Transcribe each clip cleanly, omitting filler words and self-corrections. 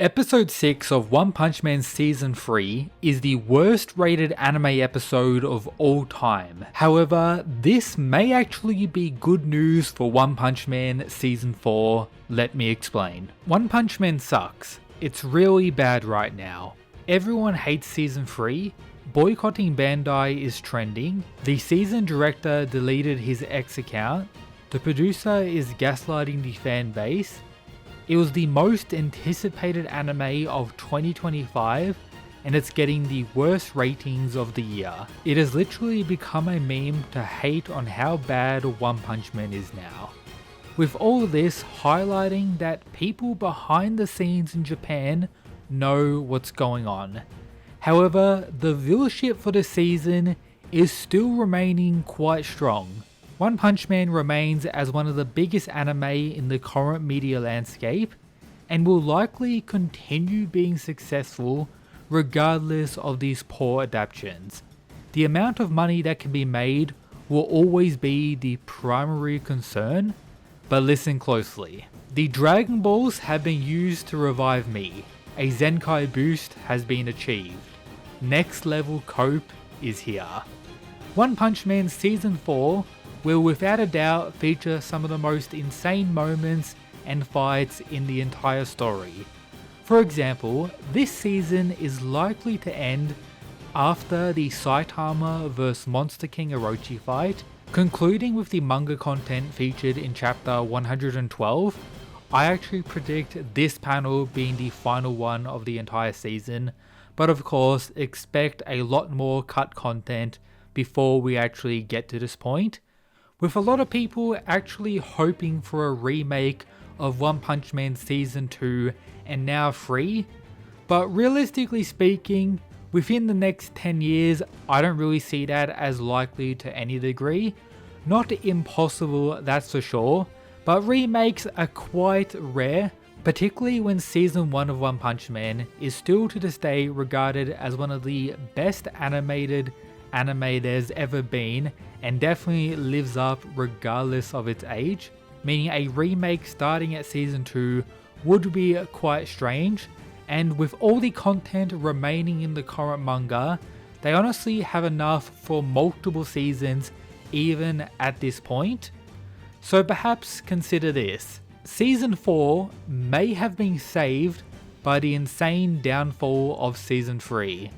Episode 6 of One Punch Man Season 3 is the worst rated anime episode of all time. However, this may actually be good news for One Punch Man Season 4. Let me explain. One Punch Man sucks. It's really bad right now. Everyone hates Season 3. Boycotting Bandai is trending. The season director deleted his X account. The producer is gaslighting the fan base. It was the most anticipated anime of 2025 and it's getting the worst ratings of the year. It has literally become a meme to hate on how bad One Punch Man is now. With all this highlighting that people behind the scenes in Japan know what's going on. However, the viewership for the season is still remaining quite strong. One Punch Man remains as one of the biggest anime in the current media landscape and will likely continue being successful regardless of these poor adaptations. The amount of money that can be made will always be the primary concern, but listen closely. The Dragon Balls have been used to revive me. A Zenkai boost has been achieved. Next level cope is here. One Punch Man Season 4 will without a doubt feature some of the most insane moments and fights in the entire story. For example, this season is likely to end after the Saitama vs Monster King Orochi fight, concluding with the manga content featured in chapter 112. I actually predict this panel being the final one of the entire season, but of course expect a lot more cut content before we actually get to this point, with a lot of people actually hoping for a remake of One Punch Man Season 2 and now 3, but realistically speaking, within the next 10 years, I don't really see that as likely to any degree. Not impossible, that's for sure, but remakes are quite rare, particularly when Season 1 of One Punch Man is still to this day regarded as one of the best animated anime there's ever been and definitely lives up regardless of its age, meaning a remake starting at Season 2 would be quite strange, and with all the content remaining in the current manga, they honestly have enough for multiple seasons even at this point. So perhaps consider this. Season 4 may have been saved by the insane downfall of Season 3.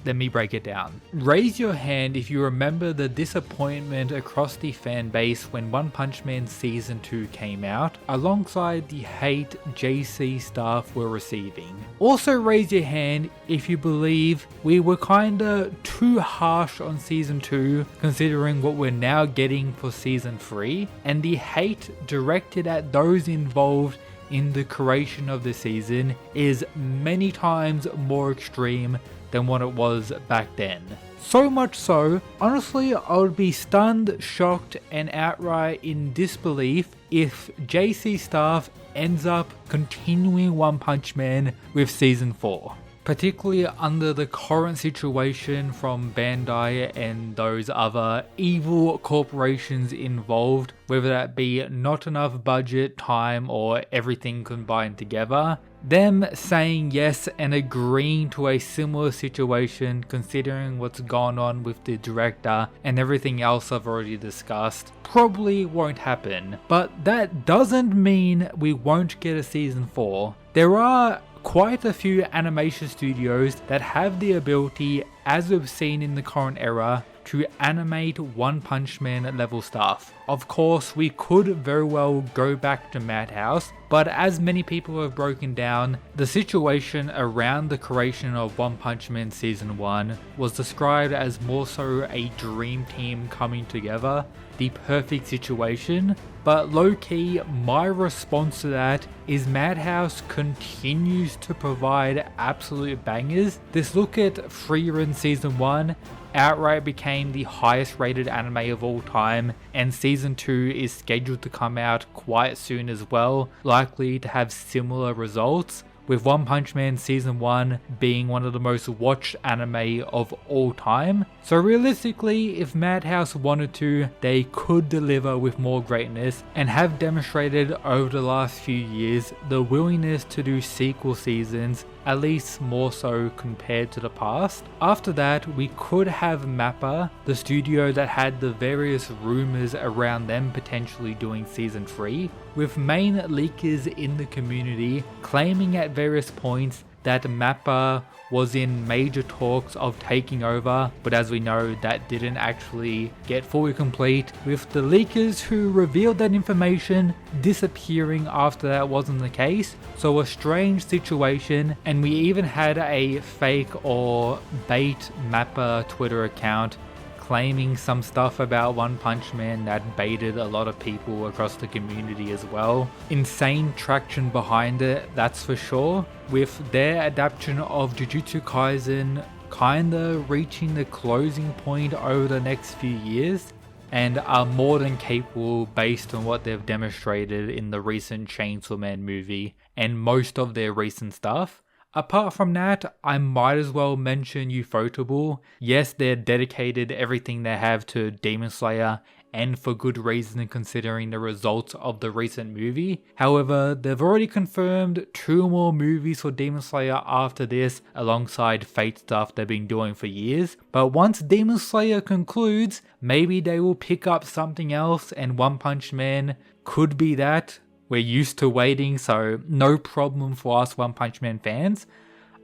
Let me break it down. Raise your hand if you remember the disappointment across the fan base when One Punch Man Season 2 came out, alongside the hate JC staff were receiving. Also raise your hand if you believe we were kinda too harsh on Season 2 considering what we're now getting for Season 3, and the hate directed at those involved in the creation of the season is many times more extreme than what it was back then. So much so, honestly, I would be stunned, shocked, and outright in disbelief if JC staff ends up continuing One Punch Man with Season 4. Particularly under the current situation from Bandai and those other evil corporations involved, whether that be not enough budget, time, or everything combined together. Them saying yes and agreeing to a similar situation considering what's gone on with the director and everything else I've already discussed probably won't happen. But that doesn't mean we won't get a Season 4. There are quite a few animation studios that have the ability, as we've seen in the current era, to animate One Punch Man level stuff. Of course, we could very well go back to Madhouse, but as many people have broken down, the situation around the creation of One Punch Man Season 1 was described as more so a dream team coming together, the perfect situation. But low-key, my response to that is Madhouse continues to provide absolute bangers. This look at Frieren Season 1 outright became the highest rated anime of all time, and Season 2 is scheduled to come out quite soon as well, likely to have similar results. with One Punch Man Season 1 being one of the most watched anime of all time. So realistically, if Madhouse wanted to, they could deliver with more greatness, and have demonstrated over the last few years the willingness to do sequel seasons, at least more so compared to the past. After that, we could have Mappa, the studio that had the various rumors around them potentially doing season 3, with main leakers in the community claiming at various points that Mappa was in major talks of taking over, but as we know, that didn't actually get fully complete, with the leakers who revealed that information disappearing after that wasn't the case. So a strange situation, and we even had a fake or bait Mappa Twitter account claiming some stuff about One Punch Man that baited a lot of people across the community as well. Insane traction behind it, that's for sure, with their adaptation of Jujutsu Kaisen kinda reaching the closing point over the next few years, and are more than capable based on what they've demonstrated in the recent Chainsaw Man movie and most of their recent stuff. Apart from that, I might as well mention Ufotable. Yes, they're dedicated everything they have to Demon Slayer, and for good reason considering the results of the recent movie. However, they've already confirmed 2 more movies for Demon Slayer after this, alongside Fate stuff they've been doing for years. But once Demon Slayer concludes, maybe they will pick up something else, and One Punch Man could be that. We're used to waiting, so no problem for us One Punch Man fans.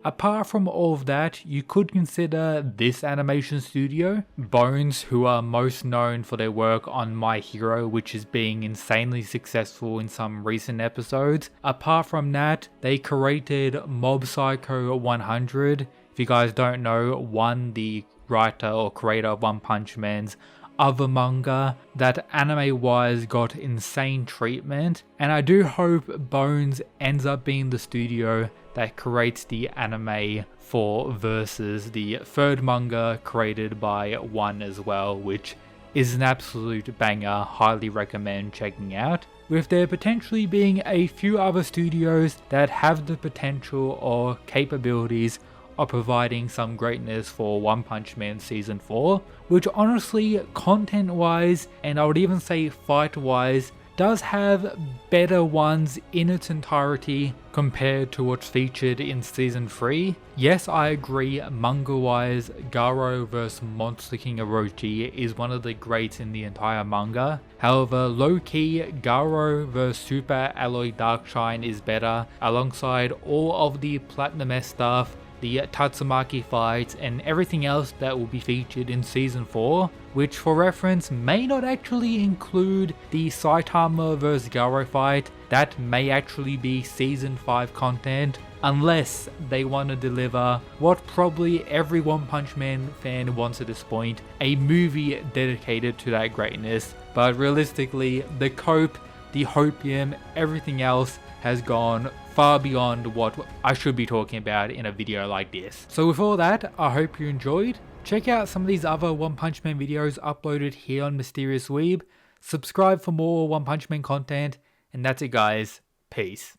Apart from all of that, you could consider this animation studio, Bones, who are most known for their work on My Hero, which is being insanely successful in some recent episodes. Apart from that, they created Mob Psycho 100. If you guys don't know, the writer or creator of One Punch Man's other manga that anime wise got insane treatment, and I do hope Bones ends up being the studio that creates the anime for Versus, the third manga created by One as well, which is an absolute banger, highly recommend checking out. With there potentially being a few other studios that have the potential or capabilities of providing some greatness for One Punch Man Season 4, which honestly, content-wise, and I would even say fight-wise, does have better ones in its entirety compared to what's featured in Season 3. Yes, I agree, manga-wise, Garou vs Monster King Orochi is one of the greats in the entire manga. However, low-key, Garou vs Super Alloy Darkshine is better, alongside all of the Platinum-esque stuff, the Tatsumaki fights, and everything else that will be featured in Season 4, which for reference may not actually include the Saitama vs Garou fight. That may actually be Season 5 content, unless they want to deliver what probably every One Punch Man fan wants at this point, a movie dedicated to that greatness. But realistically, the cope, the hopium, everything else has gone far beyond what I should be talking about in a video like this. So with all that, I hope you enjoyed. Check out some of these other One Punch Man videos uploaded here on Mysterious Weeb. Subscribe for more One Punch Man content, and that's it guys. Peace.